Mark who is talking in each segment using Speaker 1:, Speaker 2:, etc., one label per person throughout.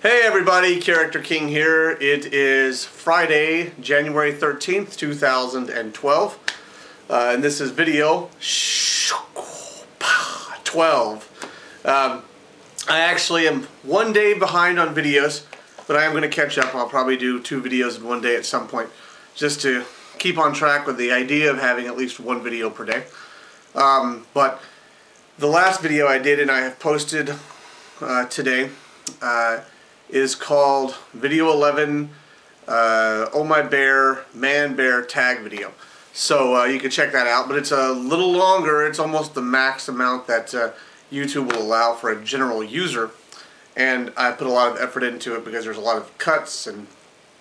Speaker 1: Hey everybody, CharacterKing here. It is Friday, January 13th, 2012, and this is video 12. I actually am one day behind on videos, but I am going to catch up. I'll probably do 2 videos in one day at some point, just to keep on track with the idea of having at least 1 video per day. But the last video I did and I have posted today is called Video 11, Oh My Bear, Man Bear Tag Video. So you can check that out, but it's a little longer. It's almost the max amount that YouTube will allow for a general user. And I put a lot of effort into it because there's a lot of cuts and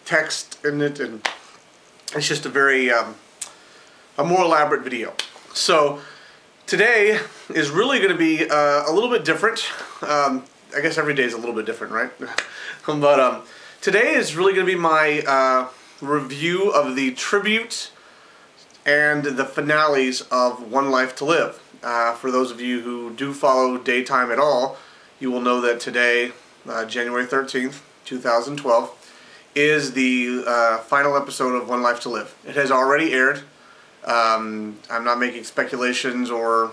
Speaker 1: text in it, and it's just a very, a more elaborate video. So today is really going to be a little bit different. I guess every day is a little bit different, right? But today is really going to be my review of the tribute and the finales of One Life to Live. For those of you who do follow Daytime at all, you will know that today, January 13th, 2012, is the final episode of One Life to Live. It has already aired. I'm not making speculations or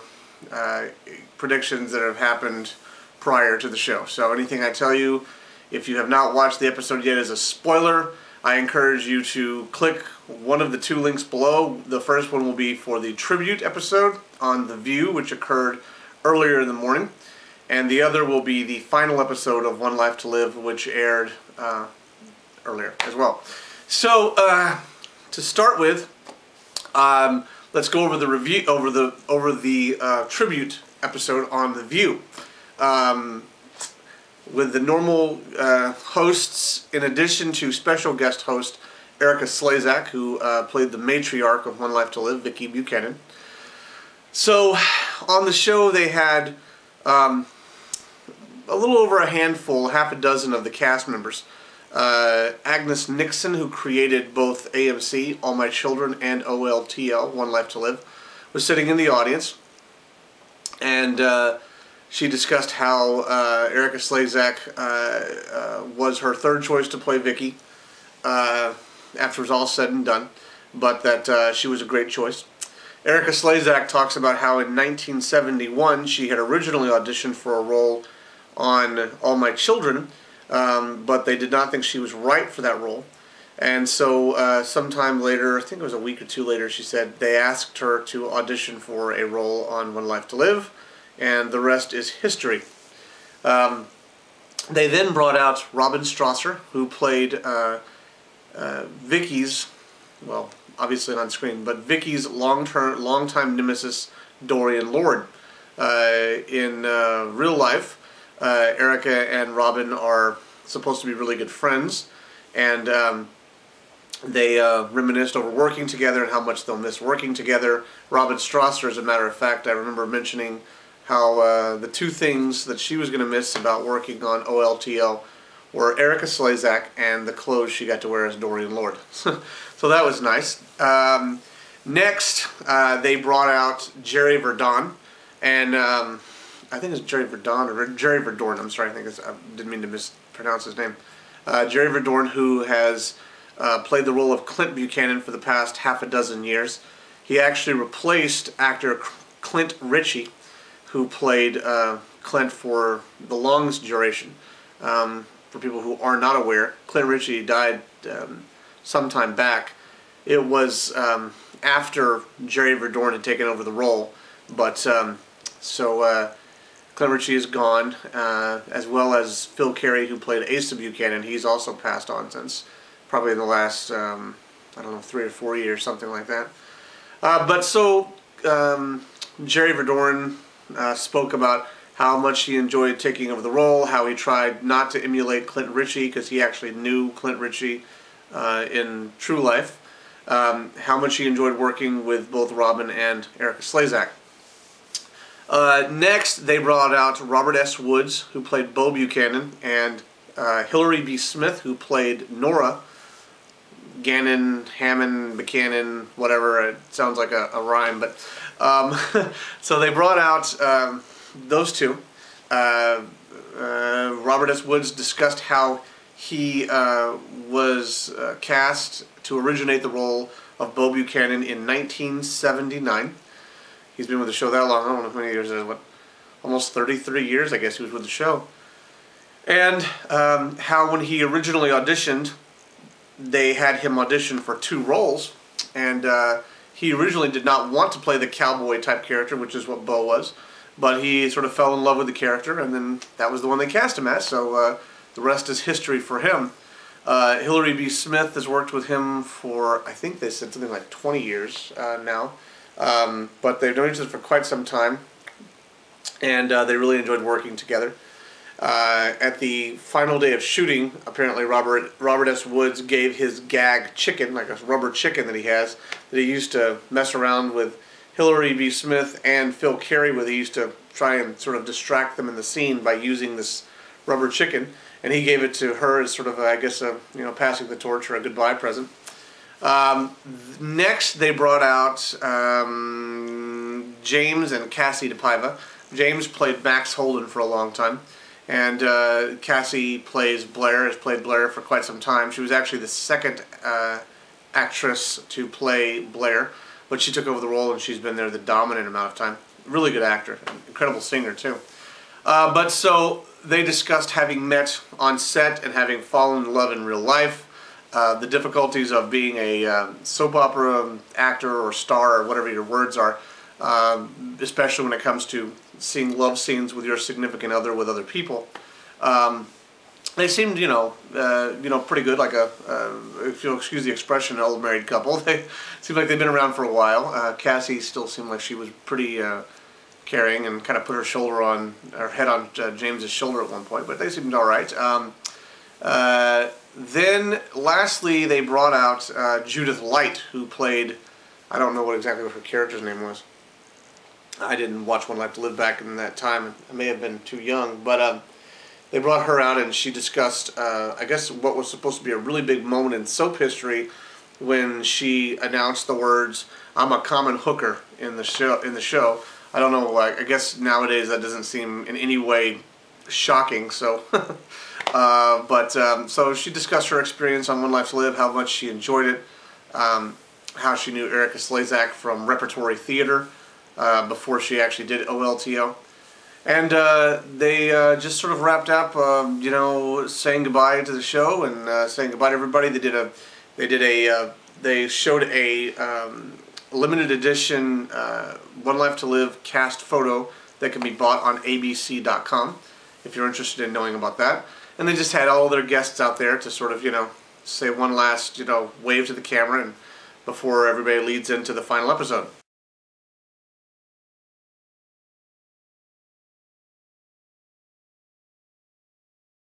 Speaker 1: predictions that have happened prior to the show. So anything I tell you, if you have not watched the episode yet, is a spoiler. I encourage you to click one of the 2 links below. The first one will be for the tribute episode on The View, which occurred earlier in the morning. And the other will be the final episode of One Life to Live, which aired earlier as well. So to start with, let's go over the review, over the tribute episode on The View. With the normal hosts, in addition to special guest host Erica Slezak, who played the matriarch of One Life to Live, Vicki Buchanan. So on the show they had a little over a handful, half a dozen of the cast members. Agnes Nixon, who created both AMC, All My Children, and OLTL, One Life to Live, was sitting in the audience, and she discussed how Erica Slezak was her 3rd choice to play Vicki after it was all said and done, but that she was a great choice. Erica Slezak talks about how in 1971 she had originally auditioned for a role on All My Children, but they did not think she was right for that role. And so sometime later, I think it was a week or 2 later, she said they asked her to audition for a role on One Life to Live, and the rest is history. They then brought out Robin Strasser, who played Vicki's, well, obviously on screen, but Vicki's longtime nemesis, Dorian Lord. In real life, Erica and Robin are supposed to be really good friends, and they reminisced over working together and how much they'll miss working together. Robin Strasser, as a matter of fact, I remember mentioning how the 2 things that she was going to miss about working on OLTL were Erica Slezak and the clothes she got to wear as Dorian Lord. So that was nice. Next, they brought out Jerry Verdon, and I think it's Jerry Verdon or Jerry Verdorn. I'm sorry, I didn't mean to mispronounce his name. Jerry Verdorn, who has played the role of Clint Buchanan for the past half a dozen years. He actually replaced actor Clint Ritchie, who played Clint for the longest duration. For people who are not aware, Clint Ritchie died some time back. It was after Jerry Verdorn had taken over the role, but Clint Ritchie is gone, as well as Phil Carey, who played Asa Buchanan. He's also passed on since probably in the last, I don't know, 3 or 4 years, something like that. Jerry Verdorn spoke about how much he enjoyed taking over the role, how he tried not to emulate Clint Ritchie because he actually knew Clint Ritchie in true life, how much he enjoyed working with both Robin and Erica Slezak. Next, they brought out Robert S. Woods, who played Bo Buchanan, and Hillary B. Smith, who played Nora. Gannon, Hammond, Buchanan, whatever. It sounds like a rhyme, but so they brought out those 2. Robert S. Woods discussed how he was cast to originate the role of Bo Buchanan in 1979. He's been with the show that long. I don't know how many years it is. What, almost 33 years, I guess, he was with the show. And how when he originally auditioned, they had him audition for 2 roles. And he originally did not want to play the cowboy type character, which is what Bo was. But he sort of fell in love with the character, and then that was the one they cast him as. So the rest is history for him. Hillary B. Smith has worked with him for, I think they said something like 20 years now. But they've known each other for quite some time, and they really enjoyed working together. At the final day of shooting, apparently Robert S. Woods gave his gag chicken, like a rubber chicken that he has, that he used to mess around with Hillary B. Smith and Phil Carey with. He used to try and sort of distract them in the scene by using this rubber chicken, and he gave it to her as sort of, I guess, passing the torch or a goodbye present. Next, they brought out James and Cassie DePaiva. James played Max Holden for a long time, and Cassie plays Blair, has played Blair for quite some time. She was actually the second actress to play Blair, but she took over the role and she's been there the dominant amount of time. Really good actor, incredible singer too. But so they discussed having met on set and having fallen in love in real life, the difficulties of being a soap opera actor or star or whatever your words are, especially when it comes to seeing love scenes with your significant other with other people. They seemed, pretty good, like if you'll excuse the expression, an old married couple. They seemed like they've been around for a while. Cassie still seemed like she was pretty caring and kind of put her head on James's shoulder at one point, but they seemed all right. Then, lastly, they brought out Judith Light, who played, I don't know exactly what her character's name was. I didn't watch One Life to Live back in that time. I may have been too young, but they brought her out and she discussed, I guess, what was supposed to be a really big moment in soap history when she announced the words, "I'm a common hooker" in the show. I don't know, I guess nowadays that doesn't seem in any way shocking, so... So she discussed her experience on One Life to Live, how much she enjoyed it, how she knew Erica Slezak from repertory theater before she actually did OLTO. And they just sort of wrapped up, saying goodbye to the show and saying goodbye to everybody. They showed a limited edition One Life to Live cast photo that can be bought on abc.com if you're interested in knowing about that. And they just had all their guests out there to sort of, say one last, wave to the camera and before everybody leads into the final episode.